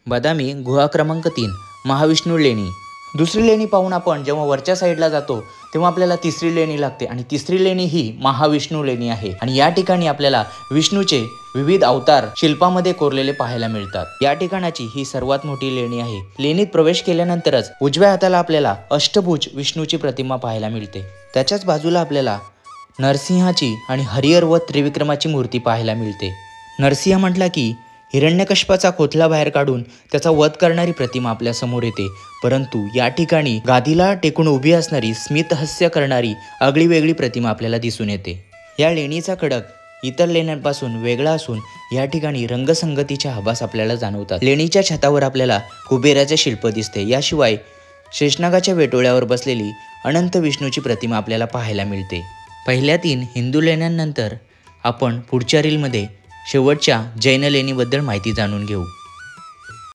बदामी गुहा क्रमांक 3 महाविष्णू लेणी। दुसरी लेणी पाहून आपण जेव्हा वरच्या साईडला जातो तेव्हा आपल्याला तिसरी लेणी लागते आणि तिसरी लेणी ही महाविष्णू लेणी आहे आणि या ठिकाणी आपल्याला विष्णूचे विविध अवतार शिल्पामध्ये कोरलेले पाहायला मिळतात। या ठिकाणाची ही सर्वात मोठी लेणी आहे। लेणीत प्रवेश केल्यानंतरच उजव्या हाताला आपल्याला अष्टभुज विष्णूची प्रतिमा पाहायला मिळते। त्याच्याच बाजूला आपल्याला नरसिंहाची आणि हरिहर व त्रिविक्रमाची मूर्ती पाहायला मिळते। नरसिंह म्हटला की हिरण्यकश्यपाचा खोथला बाहेर काढून त्याचा वध करणारी प्रतिमा आपल्या समोर येते, परंतु या ठिकाणी गादीला टेकून उभी असणारी स्मितहास्य करणारी आगळी वेगळी प्रतिमा आपल्याला दिसून येते। या लेणीचा खडक इतर लेण्यांपासून वेगळा असून या ठिकाणी रंगसंगतीचे आभास आपल्याला जाणवतात। लेणीच्या छतावर आपल्याला कुबेराचे शिल्प दिसते। याशिवाय शेषनागाच्या वेटोळ्यावर बसलेली अनंत विष्णूची प्रतिमा आपल्याला पाहायला मिळते। पहिल्या 3 हिंदू लेण्यांनंतर आपण पुढच्या रीलमध्ये शेवटच्या जैन लेणीबद्दल माहिती जाणून घेऊ।